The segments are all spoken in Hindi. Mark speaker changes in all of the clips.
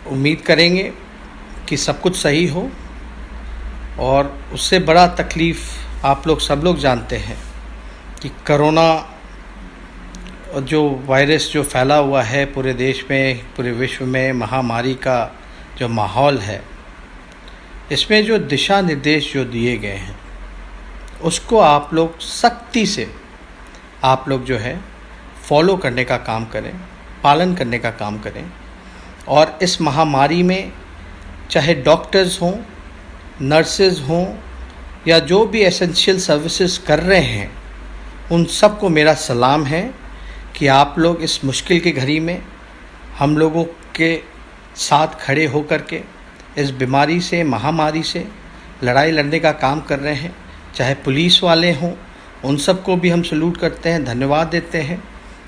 Speaker 1: उम्मीद करेंगे कि सब कुछ सही हो। और उससे बड़ा तकलीफ़ आप लोग सब लोग जानते हैं कि कोरोना जो वायरस जो फैला हुआ है पूरे देश में, पूरे विश्व में, महामारी का जो माहौल है, इसमें जो दिशा निर्देश जो दिए गए हैं उसको आप लोग सख्ती से आप लोग जो है फॉलो करने का काम करें, पालन करने का काम करें। और इस महामारी में चाहे डॉक्टर्स हों, नर्सेज हों या जो भी एसेंशियल सर्विसेज कर रहे हैं, उन सबको मेरा सलाम है कि आप लोग इस मुश्किल की घड़ी में हम लोगों के साथ खड़े होकर के इस बीमारी से, महामारी से लड़ाई लड़ने का काम कर रहे हैं। चाहे पुलिस वाले हों, उन सबको भी हम सैल्यूट करते हैं, धन्यवाद देते हैं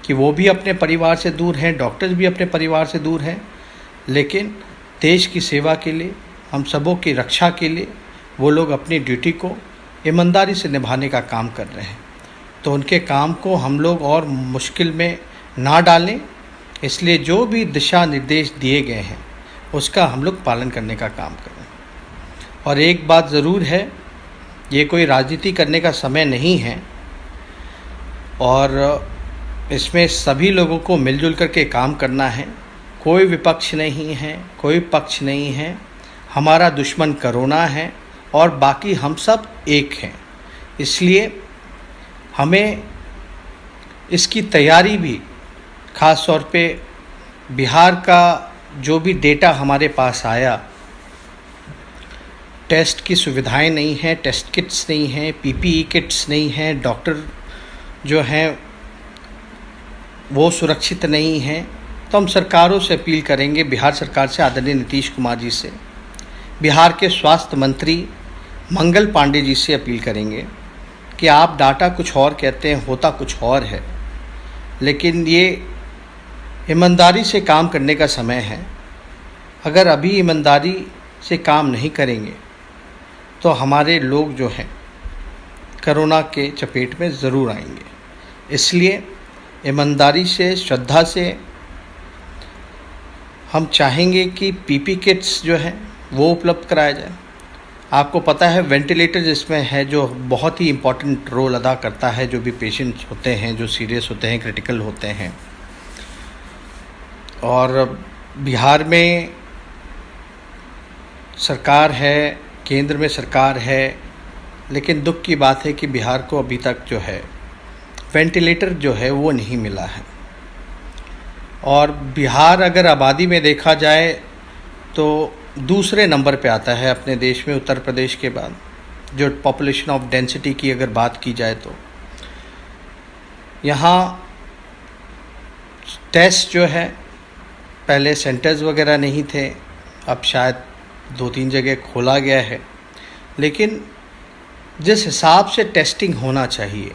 Speaker 1: कि वो भी अपने परिवार से दूर हैं, डॉक्टर्स भी अपने परिवार से दूर हैं, लेकिन देश की सेवा के लिए, हम सबों की रक्षा के लिए वो लोग अपनी ड्यूटी को ईमानदारी से निभाने का काम कर रहे हैं। तो उनके काम को हम लोग और मुश्किल में ना डालें, इसलिए जो भी दिशा निर्देश दिए गए हैं उसका हम लोग पालन करने का काम करें। और एक बात ज़रूर है, ये कोई राजनीति करने का समय नहीं है और इसमें सभी लोगों को मिलजुल कर के काम करना है। कोई विपक्ष नहीं है, कोई पक्ष नहीं है। हमारा दुश्मन कोरोना है और बाकी हम सब एक हैं। इसलिए हमें इसकी तैयारी भी, ख़ास तौर पे बिहार का जो भी डेटा हमारे पास आया, टेस्ट की सुविधाएं नहीं हैं, टेस्ट किट्स नहीं हैं, पीपीई किट्स नहीं हैं, डॉक्टर जो हैं वो सुरक्षित नहीं हैं। तो हम सरकारों से अपील करेंगे, बिहार सरकार से, आदरणीय नीतीश कुमार जी से, बिहार के स्वास्थ्य मंत्री मंगल पांडे जी से अपील करेंगे कि आप डाटा कुछ और कहते हैं, होता कुछ और है, लेकिन ये ईमानदारी से काम करने का समय है। अगर अभी ईमानदारी से काम नहीं करेंगे तो हमारे लोग जो हैं कोरोना के चपेट में ज़रूर आएंगे। इसलिए ईमानदारी से, श्रद्धा से हम चाहेंगे कि पीपी किट्स जो हैं वो उपलब्ध कराया जाए। आपको पता है वेंटिलेटर जिसमें है, जो बहुत ही इम्पोर्टेंट रोल अदा करता है, जो भी पेशेंट्स होते हैं, जो सीरियस होते हैं, क्रिटिकल होते हैं। और बिहार में सरकार है, केंद्र में सरकार है, लेकिन दुख की बात है कि बिहार को अभी तक जो है वेंटिलेटर जो है वो नहीं मिला है। और बिहार अगर आबादी में देखा जाए तो दूसरे नंबर पे आता है अपने देश में, उत्तर प्रदेश के बाद, जो पॉपुलेशन ऑफ डेंसिटी की अगर बात की जाए तो। यहाँ टेस्ट जो है, पहले सेंटर्स वगैरह नहीं थे, अब शायद 2-3 जगह खोला गया है, लेकिन जिस हिसाब से टेस्टिंग होना चाहिए,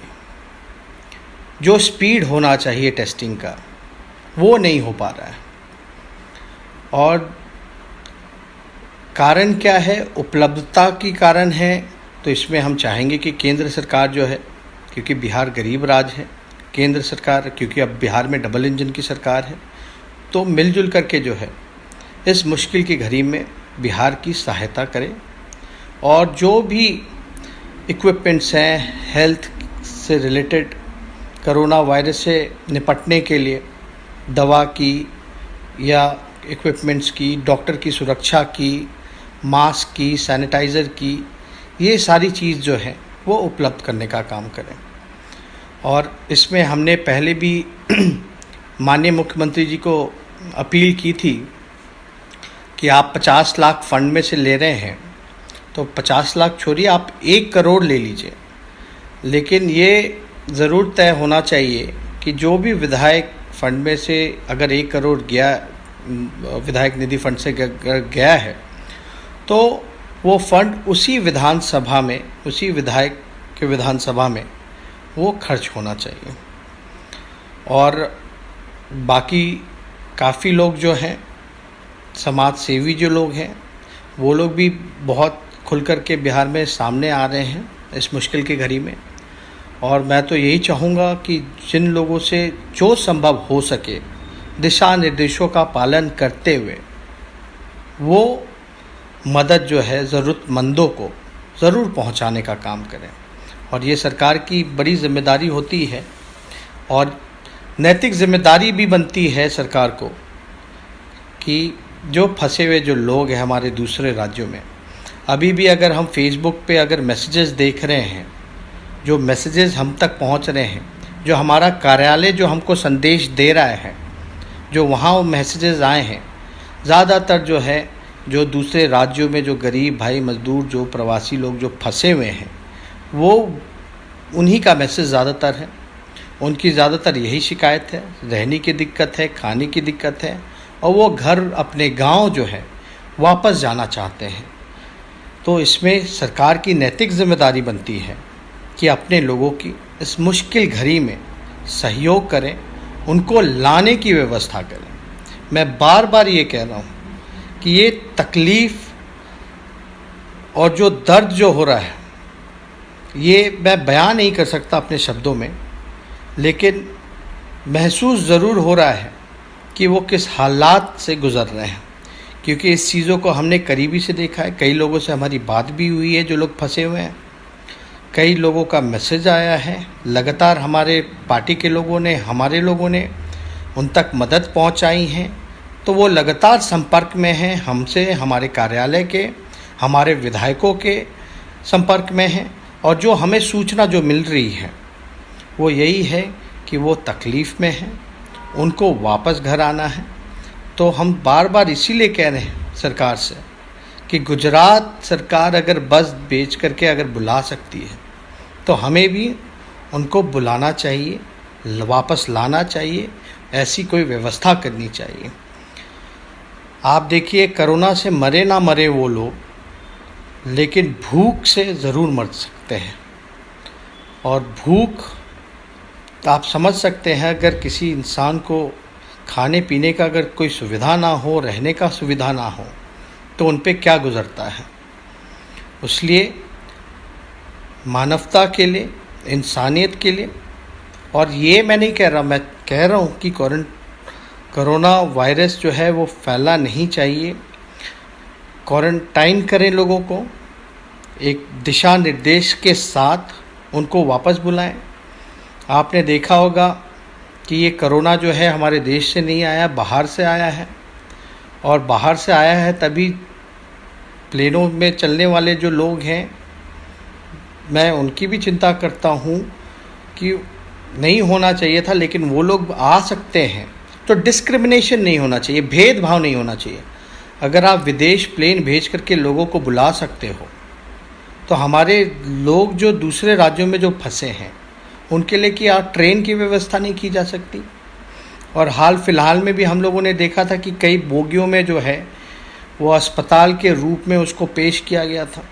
Speaker 1: जो स्पीड होना चाहिए टेस्टिंग का, वो नहीं हो पा रहा है। और कारण क्या है? उपलब्धता की कारण है। तो इसमें हम चाहेंगे कि केंद्र सरकार जो है, क्योंकि बिहार गरीब राज्य है, केंद्र सरकार, क्योंकि अब बिहार में डबल इंजन की सरकार है, तो मिलजुल करके जो है इस मुश्किल की घड़ी में बिहार की सहायता करें। और जो भी इक्विपमेंट्स हैं हेल्थ से रिलेटेड, कोरोना वायरस से निपटने के लिए दवा की या इक्विपमेंट्स की, डॉक्टर की सुरक्षा की, मास्क की, सैनिटाइज़र की, ये सारी चीज़ जो है वो उपलब्ध करने का काम करें। और इसमें हमने पहले भी माननीय मुख्यमंत्री जी को अपील की थी कि आप 50 लाख फंड में से ले रहे हैं तो 50 लाख छोड़िए, आप 1 करोड़ ले लीजिए। लेकिन ये ज़रूर तय होना चाहिए कि जो भी विधायक फंड में से अगर 1 करोड़ गया, विधायक निधि फंड से गया है, तो वो फंड उसी विधानसभा में, उसी विधायक के विधानसभा में वो खर्च होना चाहिए। और बाकी काफ़ी लोग जो हैं, समाज सेवी जो लोग हैं, वो लोग भी बहुत खुल कर के बिहार में सामने आ रहे हैं इस मुश्किल की घड़ी में। और मैं तो यही चाहूँगा कि जिन लोगों से जो संभव हो सके दिशा निर्देशों का पालन करते हुए वो मदद जो है ज़रूरतमंदों को ज़रूर पहुंचाने का काम करें। और ये सरकार की बड़ी जिम्मेदारी होती है और नैतिक जिम्मेदारी भी बनती है सरकार को कि जो फंसे हुए जो लोग हैं हमारे दूसरे राज्यों में, अभी भी अगर हम फेसबुक पे अगर मैसेजेस देख रहे हैं, जो मैसेजेस हम तक पहुंच रहे हैं, जो हमारा कार्यालय जो हमको संदेश दे रहा है, जो वहाँ वो मैसेजेस आए हैं, ज़्यादातर जो है जो दूसरे राज्यों में जो गरीब भाई मज़दूर जो प्रवासी लोग जो फंसे हुए हैं, वो उन्हीं का मैसेज ज़्यादातर है। उनकी ज़्यादातर यही शिकायत है, रहने की दिक्कत है, खाने की दिक्कत है, और वो घर अपने गांव जो है वापस जाना चाहते हैं। तो इसमें सरकार की नैतिक जिम्मेदारी बनती है कि अपने लोगों की इस मुश्किल घड़ी में सहयोग करें, उनको लाने की व्यवस्था करें। मैं बार बार ये कह रहा हूँ कि ये तकलीफ़ और जो दर्द जो हो रहा है, ये मैं बयान नहीं कर सकता अपने शब्दों में, लेकिन महसूस ज़रूर हो रहा है कि वो किस हालात से गुज़र रहे हैं, क्योंकि इस चीज़ों को हमने करीबी से देखा है। कई लोगों से हमारी बात भी हुई है जो लोग फंसे हुए हैं, कई लोगों का मैसेज आया है, लगातार हमारे पार्टी के लोगों ने, हमारे लोगों ने उन तक मदद पहुंचाई है। तो वो लगातार संपर्क में हैं हमसे, हमारे कार्यालय के, हमारे विधायकों के संपर्क में हैं, और जो हमें सूचना जो मिल रही है वो यही है कि वो तकलीफ़ में हैं, उनको वापस घर आना है। तो हम बार बार इसीलिए कह रहे हैं सरकार से कि गुजरात सरकार अगर बस बेच करके अगर बुला सकती है तो हमें भी उनको बुलाना चाहिए, वापस लाना चाहिए, ऐसी कोई व्यवस्था करनी चाहिए। आप देखिए, कोरोना से मरे ना मरे वो लोग, लेकिन भूख से ज़रूर मर सकते हैं। और भूख आप समझ सकते हैं, अगर किसी इंसान को खाने पीने का अगर कोई सुविधा ना हो, रहने का सुविधा ना हो, तो उन पे क्या गुज़रता है। इसलिए मानवता के लिए, इंसानियत के लिए, और ये मैं नहीं कह रहा, मैं कह रहा हूँ कि कोरोना वायरस जो है वो फैला नहीं चाहिए। क्वारंटाइन करें लोगों को, एक दिशा निर्देश के साथ उनको वापस बुलाएं। आपने देखा होगा कि ये कोरोना जो है हमारे देश से नहीं आया, बाहर से आया है, और बाहर से आया है तभी प्लेनों में चलने वाले जो लोग हैं, मैं उनकी भी चिंता करता हूँ कि नहीं होना चाहिए था, लेकिन वो लोग आ सकते हैं। तो डिस्क्रिमिनेशन नहीं होना चाहिए, भेदभाव नहीं होना चाहिए। अगर आप विदेश प्लेन भेज करके लोगों को बुला सकते हो, तो हमारे लोग जो दूसरे राज्यों में जो फंसे हैं उनके लिए क्या ट्रेन की व्यवस्था नहीं की जा सकती। और हाल फिलहाल में भी हम लोगों ने देखा था कि कई बोगियों में जो है वो अस्पताल के रूप में उसको पेश किया गया था।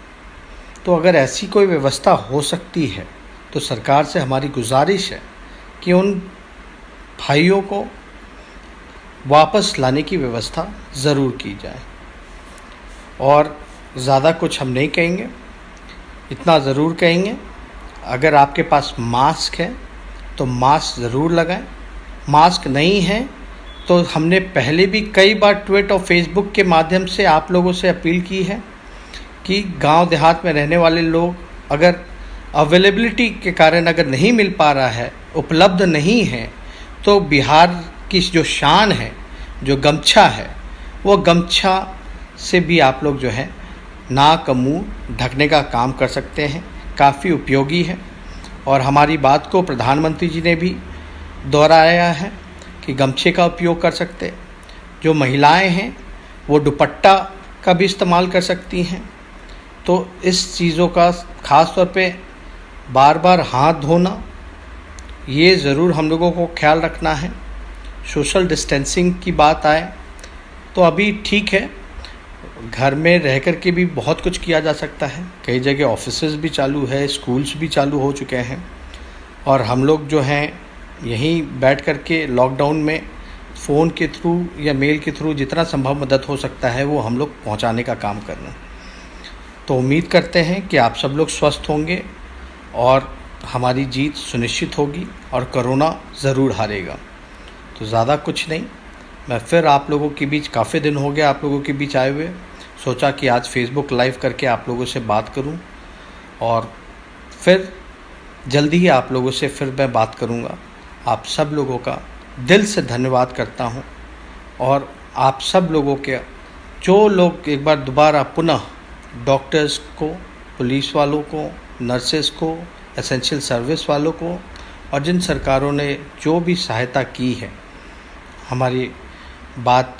Speaker 1: तो अगर ऐसी कोई व्यवस्था हो सकती है तो सरकार से हमारी गुजारिश है कि उन भाइयों को वापस लाने की व्यवस्था ज़रूर की जाए। और ज़्यादा कुछ हम नहीं कहेंगे, इतना ज़रूर कहेंगे, अगर आपके पास मास्क है तो मास्क ज़रूर लगाएं। मास्क नहीं है तो हमने पहले भी कई बार ट्वीट और फेसबुक के माध्यम से आप लोगों से अपील की है कि गांव देहात में रहने वाले लोग अगर अवेलेबिलिटी के कारण अगर नहीं मिल पा रहा है, उपलब्ध नहीं है, तो बिहार की जो शान है, जो गमछा है, वो गमछा से भी आप लोग जो है नाक मुंह ढकने का काम कर सकते हैं। काफ़ी उपयोगी है। और हमारी बात को प्रधानमंत्री जी ने भी दोहराया है कि गमछे का उपयोग कर सकते। जो महिलाएं हैं वो दुपट्टा का भी इस्तेमाल कर सकती हैं। तो इस चीज़ों का ख़ास तौर पे बार बार हाथ धोना, ये ज़रूर हम लोगों को ख्याल रखना है। सोशल डिस्टेंसिंग की बात आए तो अभी ठीक है, घर में रह कर के भी बहुत कुछ किया जा सकता है। कई जगह ऑफिसेज भी चालू है, स्कूल्स भी चालू हो चुके हैं, और हम लोग जो हैं यहीं बैठ कर के लॉकडाउन में फ़ोन के थ्रू या मेल के थ्रू जितना संभव मदद हो सकता है वो हम लोग पहुंचाने का काम कर रहे हैं। तो उम्मीद करते हैं कि आप सब लोग स्वस्थ होंगे और हमारी जीत सुनिश्चित होगी और कोरोना ज़रूर हारेगा। तो ज़्यादा कुछ नहीं, मैं फिर आप लोगों के बीच, काफ़ी दिन हो गया आप लोगों के बीच आए हुए, सोचा कि आज फेसबुक लाइव करके आप लोगों से बात करूं और फिर जल्दी ही आप लोगों से फिर मैं बात करूंगा। आप सब लोगों का दिल से धन्यवाद करता हूं और आप सब लोगों के, जो लोग एक बार दोबारा पुनः डॉक्टर्स को, पुलिस वालों को, नर्सेस को, एसेंशियल सर्विस वालों को और जिन सरकारों ने जो भी सहायता की है हमारी बात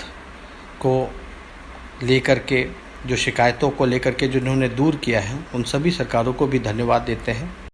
Speaker 1: को लेकर के, जो शिकायतों को लेकर के जिन्होंने दूर किया है, उन सभी सरकारों को भी धन्यवाद देते हैं।